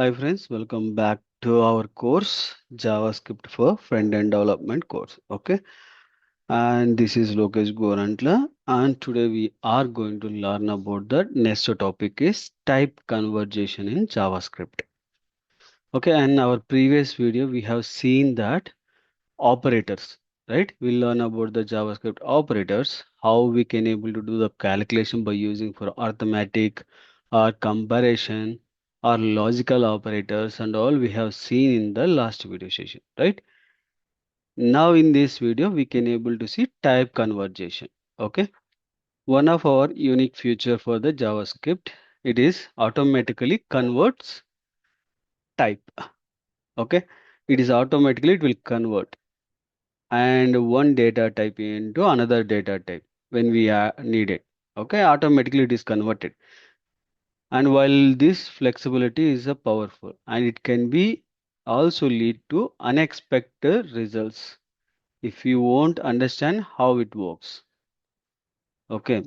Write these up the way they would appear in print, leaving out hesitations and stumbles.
Hi friends, welcome back to our course JavaScript for Front-End Development course. Okay, and this is Lokesh Gorantla, and today we are going to learn about the next topic is type conversion in JavaScript. Okay, and our previous video we have seen that operators, right? We learn about the JavaScript operators, how we can able to do the calculation by using for arithmetic or comparison or logical operators and all we have seen in the last video session, right? Now in this video we can able to see type conversion. Okay, one of our unique feature for the JavaScript, it is automatically converts type. Okay, it will convert and one data type into another data type when we are needed. Okay, automatically it is converted. And while this flexibility is a powerful and it can be also lead to unexpected results if you won't understand how it works. Okay,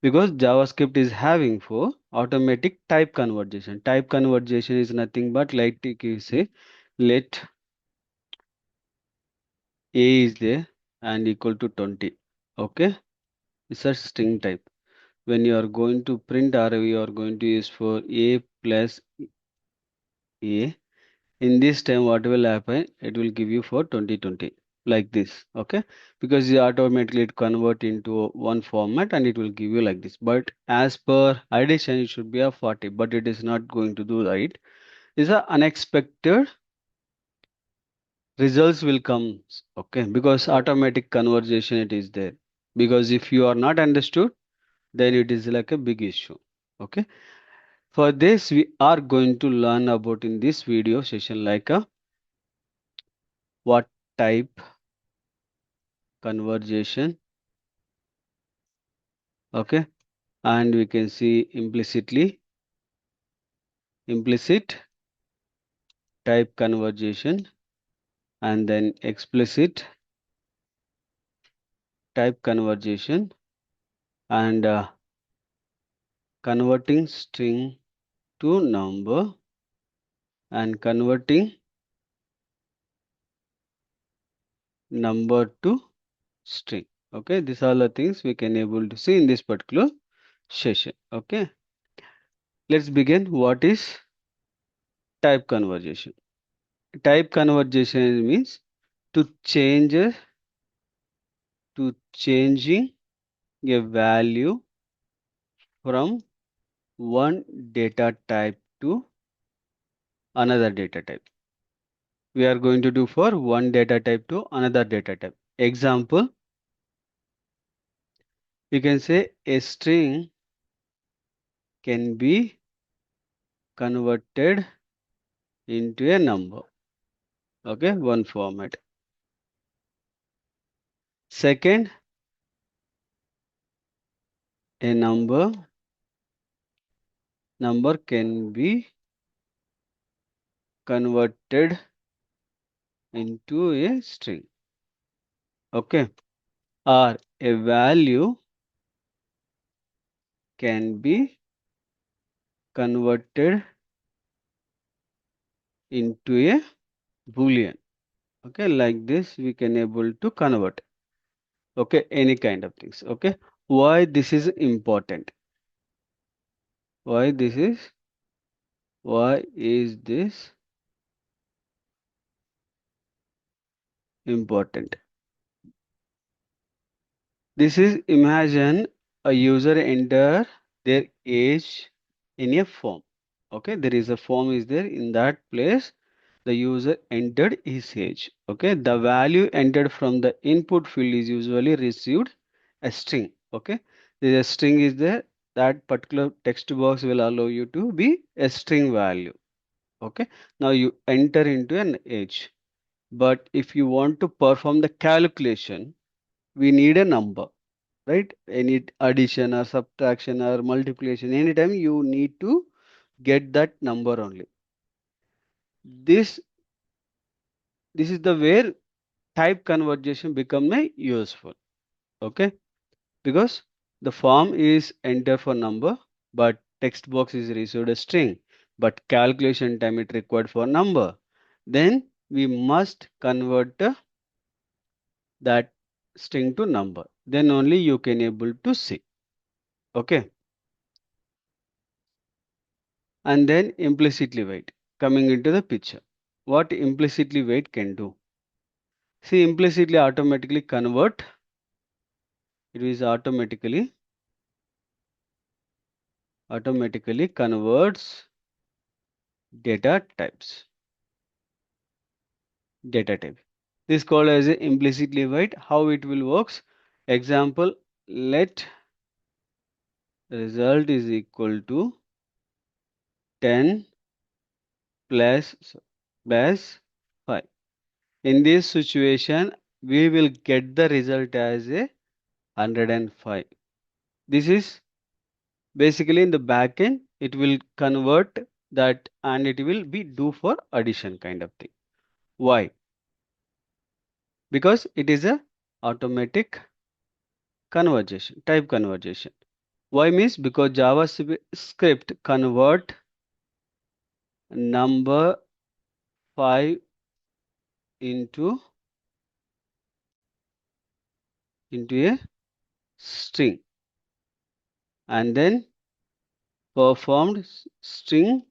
because JavaScript is having for automatic type conversion. Type conversion is nothing but like you say, let a is there and equal to 20. Okay, it's a string type. When you are going to print or you are going to use for a plus a, in this time what will happen, it will give you for 2020 like this. Okay, because you automatically it convert into one format and it will give you like this, but as per addition it should be a 40, but it is not going to do right. Is a unexpected results will come. Okay, because automatic conversation it is there, because if you are not understood then it is like a big issue. Okay, for this, we are going to learn about in this video session like a what type conversation, okay, and we can see implicit type conversation, and then explicit type conversation, and converting string to number, and converting number to string. Okay, these are the things we can able to see in this particular session. Okay, let's begin. What is type conversation? Type conversation means to change to changing a value from one data type to another data type. We are going to do for one data type to another data type. Example, you can say a string can be converted into a number. Okay, one format. Second, a number can be converted into a string. Okay, or a value can be converted into a boolean. Okay, like this we can able to convert. Okay, any kind of things. Okay, why this is important? Why this is why is this important? This is, imagine a user enter their age in a form. Okay, there is a form is there, in that place the user entered his age. Okay, the value entered from the input field is usually received a string. Okay, there is a string is there, that particular text box will allow you to be a string value. Okay, now you enter into an age, but if you want to perform the calculation, we need a number, right? Any addition or subtraction or multiplication, anytime you need to get that number only. This is the where type conversion become a useful. Okay, because the form is enter for number, but text box is received a string, but calculation time it required for number. Then we must convert that string to number. Then only you can able to see. Okay. And then implicitly wait coming into the picture. What implicitly wait can do? See, implicitly automatically convert. It is automatically converts data types. Data type. This is called as a implicitly wait. How it will works? Example, let result is equal to 10 plus 5. In this situation, we will get the result as a 105. This is basically in the backend, it will convert that and it will be do for addition kind of thing. Why? Because it is a automatic conversion, type conversion. Why means because JavaScript convert number 5 into a string and then performed string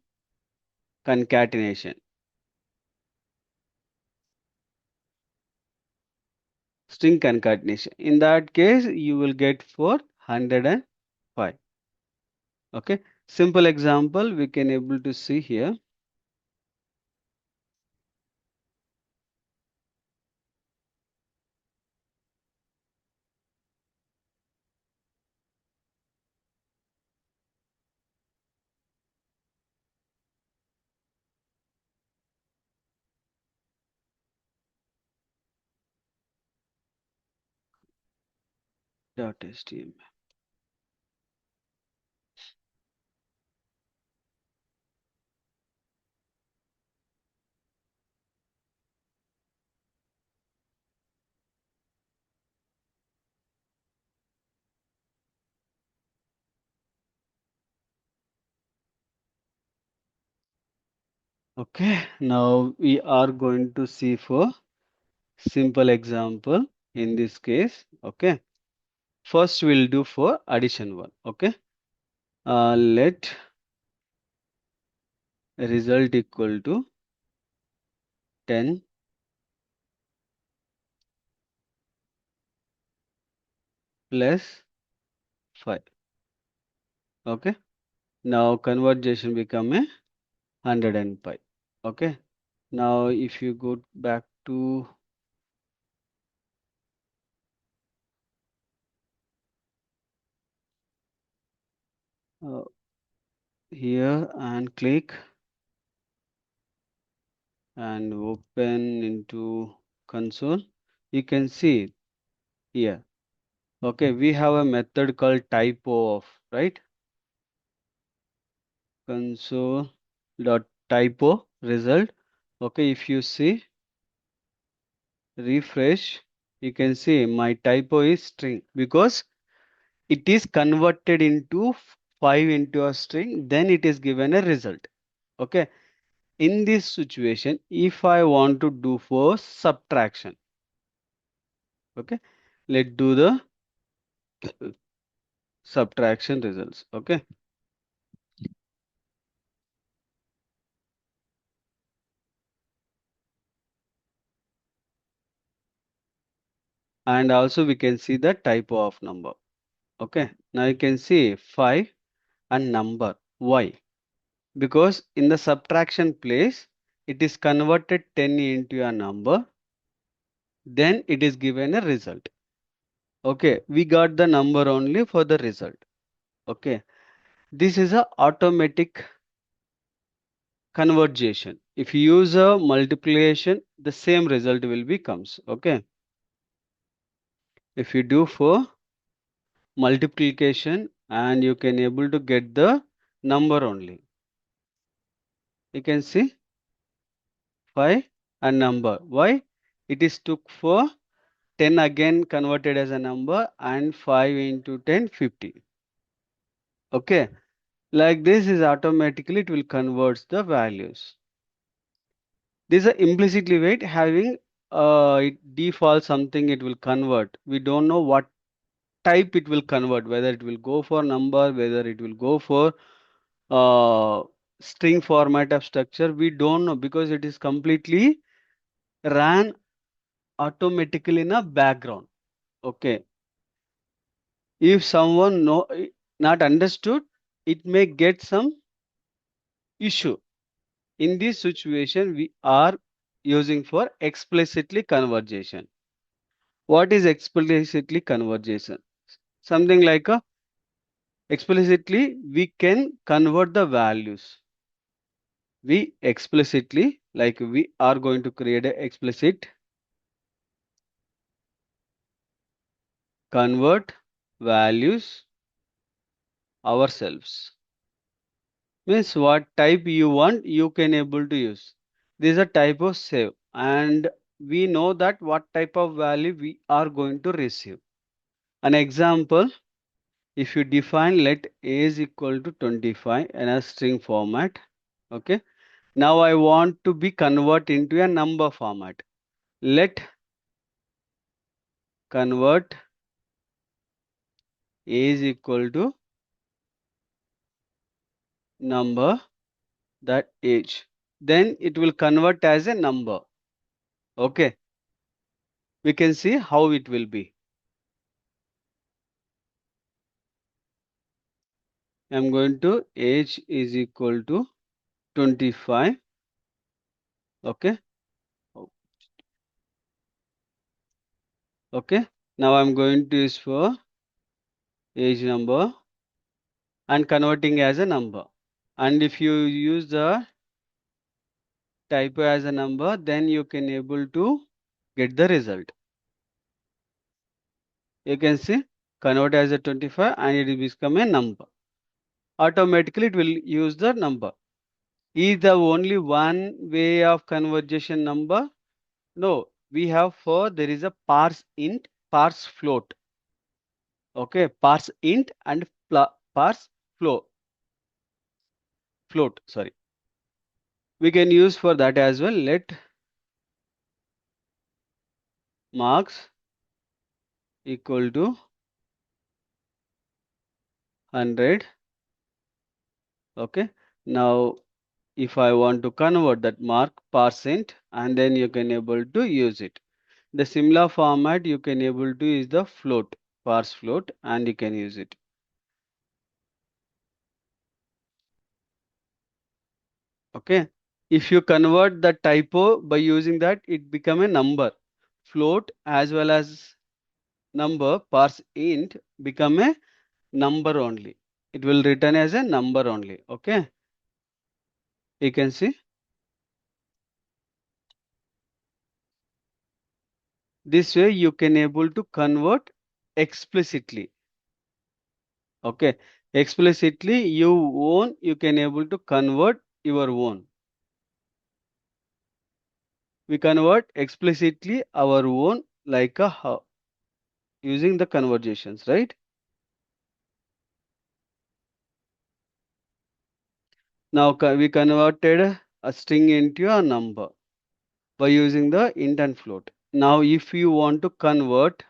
concatenation. String concatenation. In that case, you will get for 105. Okay. Simple example we can able to see here. .html. Okay. Now we are going to see for simple example in this case. Okay. First we'll do for addition one. Okay. Let result equal to 10 plus 5. Okay. Now conversion become a 105. Okay. Now if you go back to uh, here and click and open into console, you can see here. Okay, we have a method called typo of, right? Console dot typo result. Okay, if you see refresh, you can see my typo is string because it is converted into 5 into a string, then it is given a result. Okay, in this situation, if I want to do for subtraction, okay, let's do the subtraction results. Okay, and also we can see the typo of number. Okay, now you can see 5 and number. Why? Because in the subtraction place, it is converted 10 into a number, then it is given a result. Okay, we got the number only for the result. Okay, this is a automatic conversion. If you use a multiplication, the same result will be comes. Okay, if you do for multiplication and you can able to get the number only. You can see 5 and number. Why? It is took for 10 again converted as a number and 5 into 10, 50. Okay. Like this is automatically it will convert the values. This is a implicitly wait having it default something it will convert. We don't know what type it will convert, whether it will go for number, whether it will go for uh, string format of structure. We don't know because it is completely ran automatically in a background. Okay. If someone not understood, it may get some issue. In this situation, we are using for explicitly conversation. What is explicitly conversation? Something like a explicitly we can convert the values. We explicitly like we are going to create a explicit convert values ourselves. Means what type you want you can able to use. This is a type of save and we know that what type of value we are going to receive. An example, if you define let a is equal to 25 in a string format, okay. Now I want to be convert into a number format. Let convert a is equal to number that age. Then it will convert as a number. Okay. We can see how it will be. I'm going to age is equal to 25. Okay. Okay. Now I'm going to use for age number and converting as a number. And if you use the typo as a number, then you can able to get the result. You can see convert as a 25 and it will become a number. Automatically it will use the number. Is the only one way of conversion number? No, we have for there is a parse int, parse float. Okay, parse int and parse float. Sorry, we can use for that as well. Let marks equal to 100. Okay, now if I want to convert that mark parse int and then you can able to use it. The similar format you can able to use the float, parse float and you can use it. Okay. If you convert the typo by using that, it become a number. Float as well as number, parse int become a number only. It will return as a number only. Okay. You can see this way you can able to convert explicitly. Okay. Explicitly you can able to convert your own. We convert explicitly our own like a using the conversations, right? Now we converted a string into a number by using the int and float. Now if you want to convert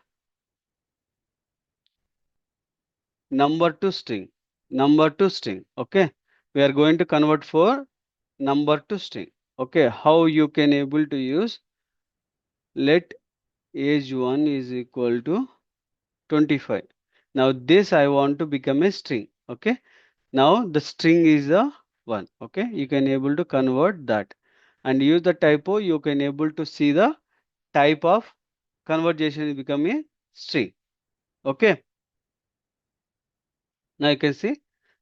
number to string, okay, we are going to convert for number to string. Okay, how you can able to use let age 1 is equal to 25. Now this I want to become a string. Okay, now the string is a 1. Okay, you can able to convert that and use the typo. You can able to see the type of conversation is become a string. Okay, now you can see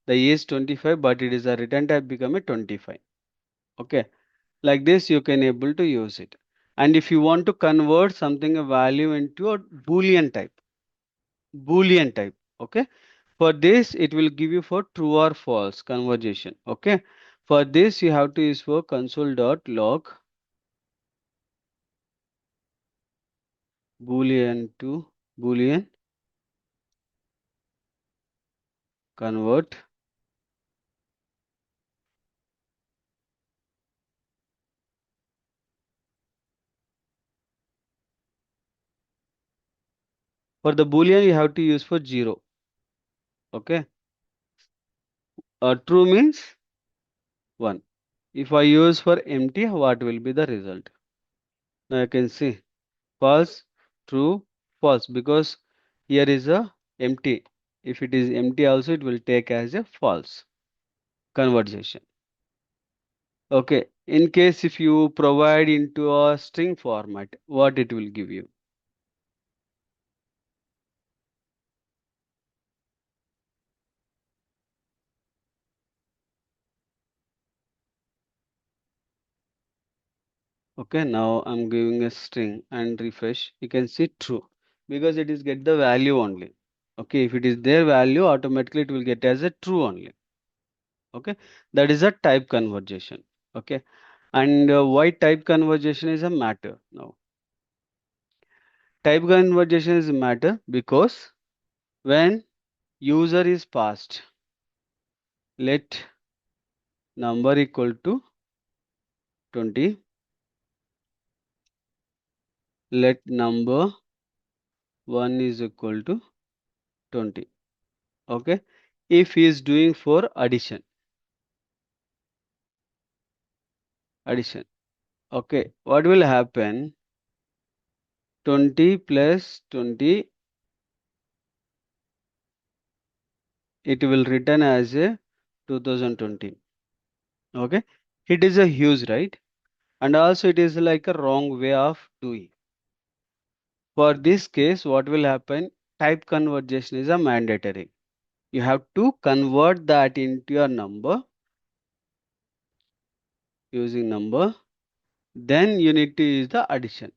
the is 25 but it is a return type become a 25. Okay, like this you can able to use it. And if you want to convert something a value into a boolean type, okay, for this it will give you for true or false conversation. Okay, for this you have to use for console.log boolean to boolean convert For the boolean, you have to use for 0. Okay. True means 1. If I use for empty, what will be the result? Now you can see false, true, false, because here is a empty. If it is empty also, it will take as a false conversation. Okay. In case if you provide into a string format, what it will give you? Okay, now I'm giving a string and refresh. You can see true because it is get the value only. Okay, if it is their value, automatically it will get as a true only. Okay, that is a type conversation. Okay, and why type conversation is a matter now? Type conversation is a matter because when user is passed, let number equal to 20, let number 1 is equal to 20. Okay, if he is doing for addition. Okay, what will happen? 20 plus 20, it will return as a 2020. Okay, it is a huge, right? And also it is like a wrong way of doing. For this case, what will happen? Type conversion is a mandatory. You have to convert that into your number using number. Then you need to use the addition.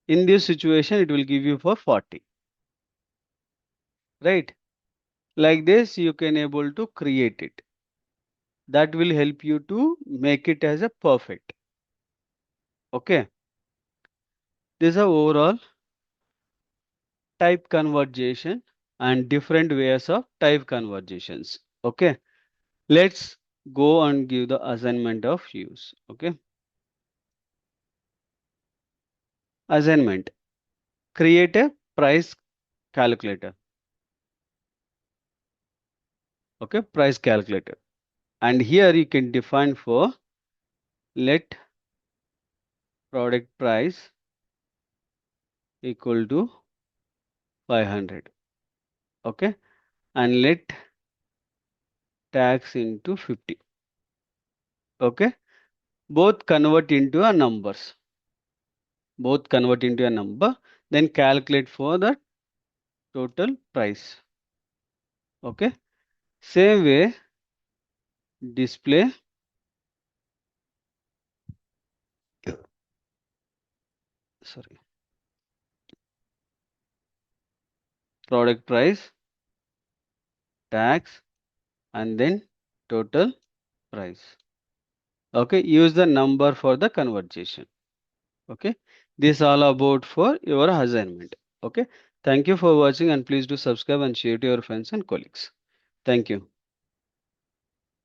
In this situation, it will give you for 40. Right? Like this, you can able to create it. That will help you to make it as a perfect. Okay. This is a overall type conversion and different ways of type conversions. Okay. Let's go and give the assignment of use. Okay. Assignment. Create a price calculator. Okay. Price calculator. And here you can define for let product price equal to 500. Okay. And let tax into 50. Okay. Both convert into a numbers. Both convert into a number. Then calculate for the total price. Okay. Same way, display sorry product price, tax, and then total price. Okay. Use the number for the conversation. Okay. This all about for your assignment. Okay. Thank you for watching and please do subscribe and share to your friends and colleagues. Thank you.